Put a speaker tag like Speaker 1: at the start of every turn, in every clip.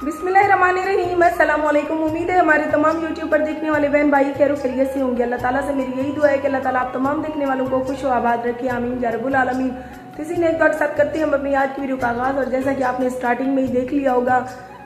Speaker 1: बिस्मिल्लाहिर्रहमानिर्रहीम, अस्सलाम वालेकुम। उम्मीद है हमारे तमाम यूट्यूब पर देखने वाले बहन भाई खैर खैरियत से होंगे। अल्लाह ताला से मेरी यही दुआ है कि अल्लाह ताला आप तमाम देखने वालों को खुश व आबाद रखे, आमीन या रब्बुल आलमीन। तो इसी ने एक बार साथ करते हैं हम अपनी आज की वीडियो का आगाज़। और जैसा कि आपने स्टार्टिंग में ही देख लिया होगा,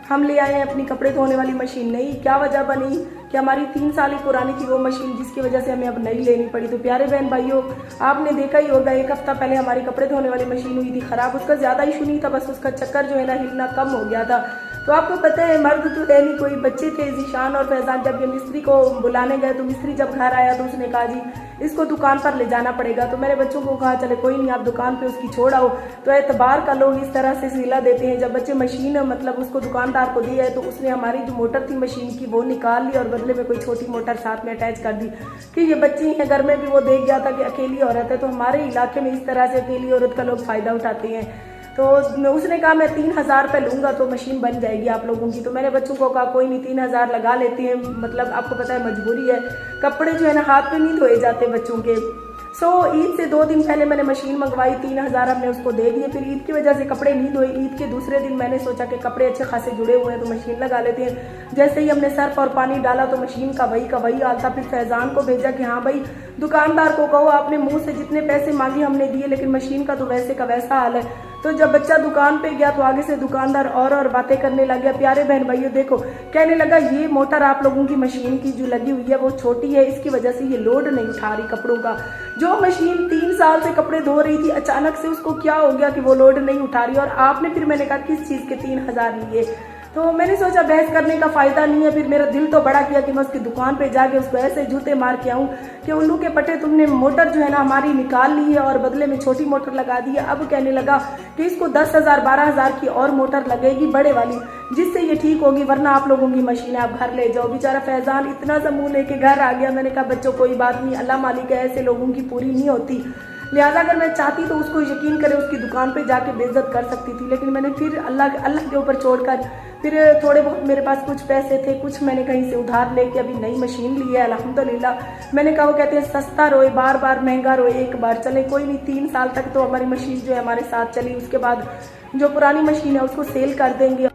Speaker 1: हम ले आए हैं अपनी कपड़े धोने वाली मशीन। नई क्या वजह बनी कि हमारी 3 साल ही पुरानी थी वो मशीन, जिसकी वजह से हमें अब नई लेनी पड़ी। तो प्यारे बहन भाइयों, आपने देखा ही होगा एक हफ्ता पहले हमारी कपड़े धोने वाली मशीन हुई थी खराब। उसका ज़्यादा इशू नहीं था, बस उसका चक्कर जो है ना हिलना कम हो गया था। तो आपको पता है मर्द तो है नहीं कोई, बच्चे थे जीशान और फैजान। जब ये मिस्त्री को बुलाने गए तो मिस्त्री जब घर आया तो उसने कहा जी इसको दुकान पर ले जाना पड़ेगा। तो मेरे बच्चों को कहा चले कोई नहीं, आप दुकान पे उसकी छोड़ आओ। तो एतबार का लोग इस तरह से सिला देते हैं। जब बच्चे मशीन मतलब उसको दुकानदार को दी है तो उसने हमारी जो मोटर थी मशीन की वो निकाल ली और बदले में कोई छोटी मोटर साथ में अटैच कर दी कि ये बच्ची है। घर में भी वो देख गया था कि अकेली औरत है। तो हमारे इलाके में इस तरह से अकेली औरत का लोग फायदा उठाते हैं। तो उसने कहा मैं 3000 रुपये लूँगा तो मशीन बन जाएगी आप लोगों की। तो मेरे बच्चों को कहा कोई नहीं 3000 लगा लेते हैं, मतलब आपको पता है मजबूरी है, कपड़े जो है ना हाथ पे नहीं धोए जाते बच्चों के। ईद से 2 दिन पहले मैंने मशीन मंगवाई, 3000 हमने उसको दे दिए। फिर ईद की वजह से कपड़े नहीं धोए। ईद के दूसरे दिन मैंने सोचा कि कपड़े अच्छे खासे जुड़े हुए हैं तो मशीन लगा लेते हैं। जैसे ही हमने सर्फ और पानी डाला तो मशीन का वही हाल था। फिर फैजान को भेजा कि हाँ भाई दुकानदार को कहो, आपने मुंह से जितने पैसे मांगे हमने दिए, लेकिन मशीन का तो वैसे का वैसा हाल है। तो जब बच्चा दुकान पे गया तो आगे से दुकानदार और बातें करने लग गया। प्यारे बहन भाइयों देखो, कहने लगा ये मोटर आप लोगों की मशीन की जो लगी हुई है वो छोटी है, इसकी वजह से ये लोड नहीं उठा रही कपड़ों का। जो मशीन 3 साल से कपड़े धो रही थी अचानक से उसको क्या हो गया कि वो लोड नहीं उठा रही। और आपने फिर मैंने कहा किस चीज़ के 3000 लिए। तो मैंने सोचा बहस करने का फायदा नहीं है। फिर मेरा दिल तो बड़ा किया कि मैं उसकी दुकान पे जाके उसको ऐसे जूते मार के आऊँ कि उल्लू के पट्टे तुमने मोटर जो है ना हमारी निकाल ली है और बदले में छोटी मोटर लगा दी है। अब कहने लगा कि इसको 10,000 12,000 की और मोटर लगेगी बड़े वाली, जिससे ये ठीक होगी, वरना आप लोगों की मशीन आप घर ले जाओ। बेचारा फैजान इतना सा मुँह लेके घर आ गया। मैंने कहा बच्चों कोई बात नहीं, अल्लाह मालिक है, ऐसे लोगों की पूरी नहीं होती। लिहाजा अगर मैं चाहती तो उसको यकीन करे उसकी दुकान पे जाके बेइज्जत कर सकती थी, लेकिन मैंने फिर अल्लाह के ऊपर छोड़कर फिर थोड़े बहुत मेरे पास कुछ पैसे थे, कुछ मैंने कहीं से उधार लेके अभी नई मशीन ली है अल्हम्दुलिल्लाह। मैंने कहा वो कहते हैं सस्ता रोए बार बार, महंगा रोए एक बार। चले कोई नहीं, 3 साल तक तो हमारी मशीन जो है हमारे साथ चली। उसके बाद जो पुरानी मशीन है उसको सेल कर देंगे।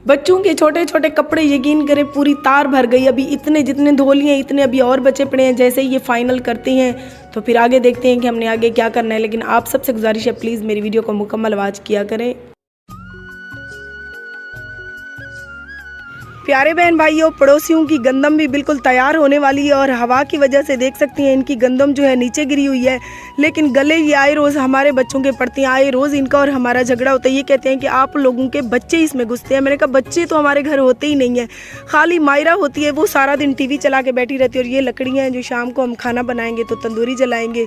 Speaker 1: बच्चों के छोटे छोटे कपड़े यकीन करें पूरी तार भर गई। अभी इतने जितने धो लिए इतने अभी और बचे पड़े हैं। जैसे ही ये फाइनल करते हैं तो फिर आगे देखते हैं कि हमने आगे क्या करना है। लेकिन आप सबसे गुजारिश है प्लीज़ मेरी वीडियो को मुकम्मल वॉच किया करें। प्यारे बहन भाइयों, पड़ोसियों की गंदम भी बिल्कुल तैयार होने वाली है और हवा की वजह से देख सकती हैं इनकी गंदम जो है नीचे गिरी हुई है। लेकिन गले ये आए रोज़ हमारे बच्चों के पड़ते हैं, आए रोज़ इनका और हमारा झगड़ा होता है। ये कहते हैं कि आप लोगों के बच्चे इसमें घुसते हैं। मैंने कहा बच्चे तो हमारे घर होते ही नहीं है, खाली मायरा होती है, वो सारा दिन टीवी चला के बैठी रहती है। और ये लकड़ियाँ हैं जो शाम को हम खाना बनाएंगे तो तंदूरी जलाएंगे।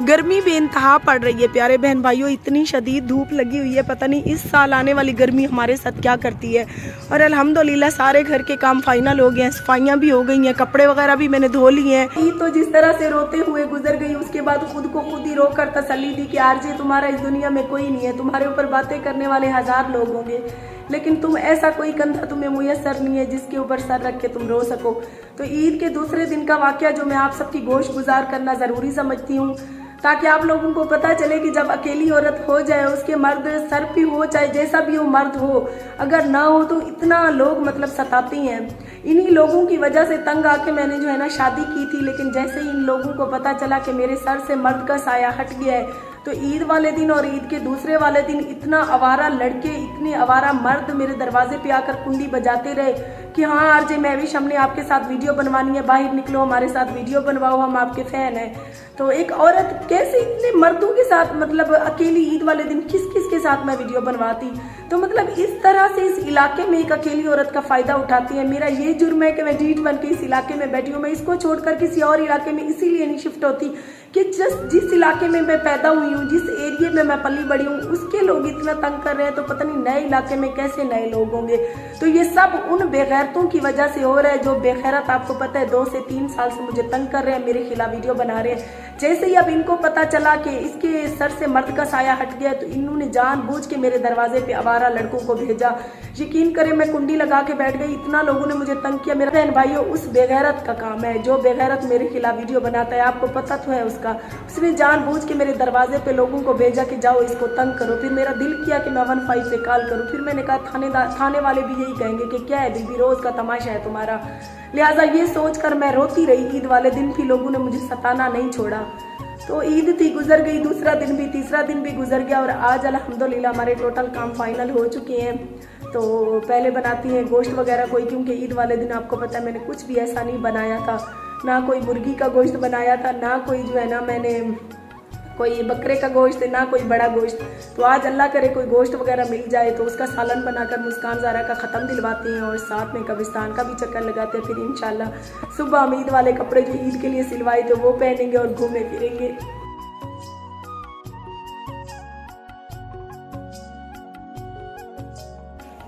Speaker 1: गर्मी बेइंतहा पड़ रही है प्यारे बहन भाइयों, इतनी शदीद धूप लगी हुई है। पता नहीं इस साल आने वाली गर्मी हमारे साथ क्या करती है। और अल्हम्दुलिल्लाह सारे घर के काम फाइनल हो गए हैं, सफाइयाँ भी हो गई हैं, कपड़े वगैरह भी मैंने धो लिए हैं। तो जिस तरह से रोते हुए गुजर गई, उसके बाद खुद को खुद ही रो कर तसल्ली दी कि आरजे तुम्हारा इस दुनिया में कोई नहीं है, तुम्हारे ऊपर बातें करने वाले 1000 लोग होंगे, लेकिन तुम ऐसा कोई कंधा तुम्हें मुयस्सर नहीं है जिसके ऊपर सर रख के तुम रो सको। तो ईद के दूसरे दिन का वाकया जो मैं आप सबकी गोश गुजार करना ज़रूरी समझती हूँ, ताकि आप लोगों को पता चले कि जब अकेली औरत हो जाए, उसके मर्द सर भी हो चाहे जैसा भी हो मर्द हो, अगर ना हो तो इतना लोग मतलब सताते हैं। इन्हीं लोगों की वजह से तंग आके मैंने जो है ना शादी की थी। लेकिन जैसे ही इन लोगों को पता चला कि मेरे सर से मर्द का साया हट गया है, तो ईद वाले दिन और ईद के दूसरे वाले दिन इतना आवारा लड़के, इतने आवारा मर्द मेरे दरवाजे पे आकर कुंडी बजाते रहे कि हाँ आरजे महविश हमने आपके साथ वीडियो बनवानी है, बाहर निकलो हमारे साथ वीडियो बनवाओ, हम आपके फैन हैं। तो एक औरत कैसे इतने मर्दों के साथ, मतलब अकेली ईद वाले दिन किस किस के साथ मैं वीडियो बनवाती। तो मतलब इस तरह से इस इलाके में एक अकेली औरत का फायदा उठाती है। मेरा ये जुर्म है कि मैं ढीठ बन के इस इलाके में बैठी हूँ। मैं इसको छोड़कर किसी और इलाके में इसीलिए नहीं शिफ्ट होती कि जिस इलाके में मैं पैदा हुई हूँ, जिस एरिया में मैं पली बड़ी हूँ, उसके लोग इतना तंग कर रहे हैं, तो पता नहीं नए इलाके में कैसे नए लोग होंगे। तो ये सब उन बेगैरतों की वजह से हो रहा है जो बेगैरत आपको पता है 2 से 3 साल से मुझे तंग कर रहे हैं, मेरे खिलाफ वीडियो बना रहे हैं। जैसे ही अब इनको पता चला कि इसके सर से मर्द का साया हट गया, तो इन्होंने जानबूझ के मेरे दरवाजे पे आवारा लड़कों को भेजा। यकीन करें मैं कुंडी लगा के बैठ गई, इतना लोगों ने मुझे तंग किया। मेरा बहन भाइयों, उस बेगैरत का काम है जो बेगैरत मेरे खिलाफ वीडियो बनाता है, आपको पता तो है उसका। उसने जानबूझ के मेरे दरवाजे पे लोगों को भेजा कि जाओ इसको तंग करो। फिर मेरा दिल किया कि मैं 15 पे कॉल करूँ। फिर मैंने कहा थाने वाले भी यही कहेंगे कि क्या है बीबी, रोज़ का तमाशा है तुम्हारा। लिहाजा ये सोचकर मैं रोती रही। ईद वाले दिन भी लोगों ने मुझे सताना नहीं छोड़ा। तो ईद थी, गुजर गई, दूसरा दिन भी, तीसरा दिन भी गुजर गया और आज अल्हम्दुलिल्लाह हमारे टोटल काम फाइनल हो चुके हैं। तो पहले बनाती हैं गोश्त वगैरह कोई, क्योंकि ईद वाले दिन आपको पता है मैंने कुछ भी ऐसा नहीं बनाया था, ना कोई मुर्गी का गोश्त बनाया था, ना कोई जो है ना मैंने कोई बकरे का गोश्त, ना कोई बड़ा गोश्त। तो आज अल्लाह करे कोई गोश्त वगैरह मिल जाए तो उसका सालन बनाकर मुस्कान ज़ारा का ख़त्म दिलवाते हैं और साथ में कब्रिस्तान का भी चक्कर लगाते हैं। फिर इंशाल्लाह सुबह हम ईद वाले कपड़े जो ईद के लिए सिलवाए थे वो पहनेंगे और घूमे फिरेंगे।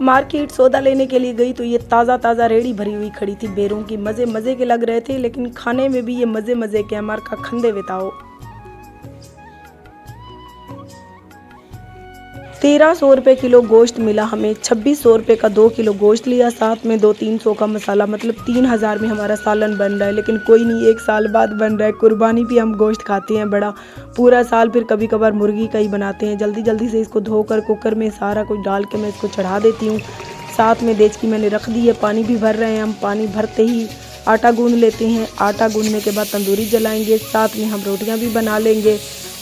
Speaker 1: मार्केट सौदा लेने के लिए गई तो ये ताज़ा ताज़ा रेड़ी भरी हुई खड़ी थी बेरों की। मज़े मज़े के लग रहे थे, लेकिन खाने में भी ये मज़े मज़े के हमार का खंदे बिताओ। 1300 रुपये किलो गोश्त मिला हमें। 2600 रुपये का 2 किलो गोश्त लिया, साथ में 200-300 का मसाला, मतलब 3000 में हमारा सालन बन रहा है। लेकिन कोई नहीं, 1 साल बाद बन रहा है। कुर्बानी भी हम गोश्त खाते हैं बड़ा, पूरा साल फिर कभी कभार मुर्गी का ही बनाते हैं। जल्दी जल्दी से इसको धोकर कुकर में सारा कुछ डाल के मैं इसको चढ़ा देती हूँ। साथ में देचकी मैंने रख दी है, पानी भी भर रहे हैं हम। पानी भरते ही आटा गूंद लेते हैं। आटा गूंदने के बाद तंदूरी जलाएंगे, साथ में हम रोटियाँ भी बना लेंगे।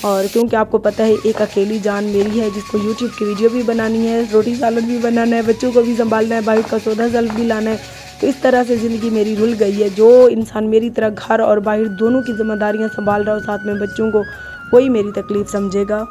Speaker 1: और क्योंकि आपको पता है एक अकेली जान मेरी है जिसको यूट्यूब की वीडियो भी बनानी है, रोटी सालन भी बनाना है, बच्चों को भी संभालना है, बाहर का सौदा जल्द भी लाना है। तो इस तरह से ज़िंदगी मेरी रुल गई है। जो इंसान मेरी तरह घर और बाहर दोनों की जिम्मेदारियां संभाल रहा हो साथ में बच्चों को, वही मेरी तकलीफ़ समझेगा।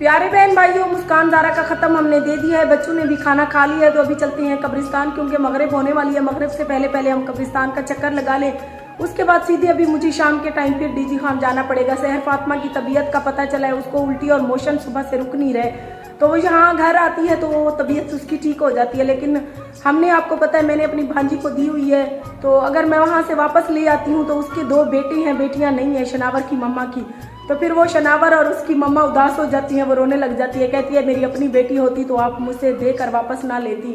Speaker 1: प्यारे बहन भाइयों, मुस्कान ज़ारा का ख़त्म हमने दे दिया है, बच्चों ने भी खाना खा लिया है। तो अभी चलते हैं कब्रिस्तान, क्योंकि मगरिब होने वाली है। मगरिब से पहले पहले हम कब्रिस्तान का चक्कर लगा लें। उसके बाद सीधे अभी मुझे शाम के टाइम फिर डीजी खान जाना पड़ेगा। सहर फातिमा की तबीयत का पता चला है, उसको उल्टी और मोशन सुबह से रुक नहीं रहे। तो वो यहाँ घर आती है तो तबीयत उसकी ठीक हो जाती है। लेकिन हमने, आपको पता है मैंने अपनी भांजी को दी हुई है, तो अगर मैं वहाँ से वापस ले आती हूँ तो उसके 2 बेटे हैं, बेटियाँ नहीं है, शनावर की मम्मा की। तो फिर वो शनावर और उसकी मम्मा उदास हो जाती हैं, वो रोने लग जाती है, कहती है मेरी अपनी बेटी होती तो आप मुझसे देकर वापस ना लेती।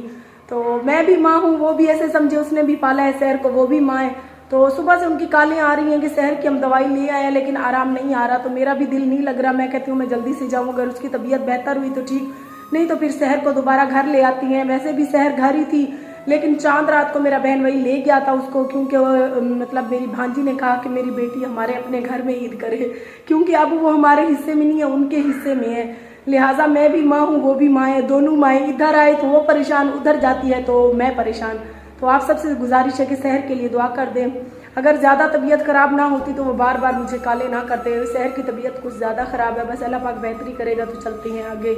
Speaker 1: तो मैं भी माँ हूँ, वो भी ऐसे समझे, उसने भी पाला है शहर को, वो भी माँ है। तो सुबह से उनकी कालें आ रही हैं कि शहर की हम दवाई ले आए हैं लेकिन आराम नहीं आ रहा। तो मेरा भी दिल नहीं लग रहा। मैं कहती हूँ मैं जल्दी से जाऊँ, अगर उसकी तबीयत बेहतर हुई तो ठीक, नहीं तो फिर शहर को दोबारा घर ले आती हैं। वैसे भी शहर घर ही थी, लेकिन चांद रात को मेरा बहन वही ले गया था उसको, क्योंकि मतलब मेरी भांजी ने कहा कि मेरी बेटी हमारे अपने घर में ईद करे, क्योंकि अब वो हमारे हिस्से में नहीं है, उनके हिस्से में है। लिहाजा मैं भी माँ हूँ, वो भी माँ है, दोनों माएँ। इधर आए तो वो परेशान, उधर जाती है तो मैं परेशान। तो आप सबसे गुजारिश है कि शहर के लिए दुआ कर दें। अगर ज़्यादा तबीयत ख़राब ना होती तो वो बार बार मुझे काले ना करते। शहर की तबीयत कुछ ज़्यादा ख़राब है, बस अल्लाह पाक बेहतरी करेगा तो चलते हैं आगे।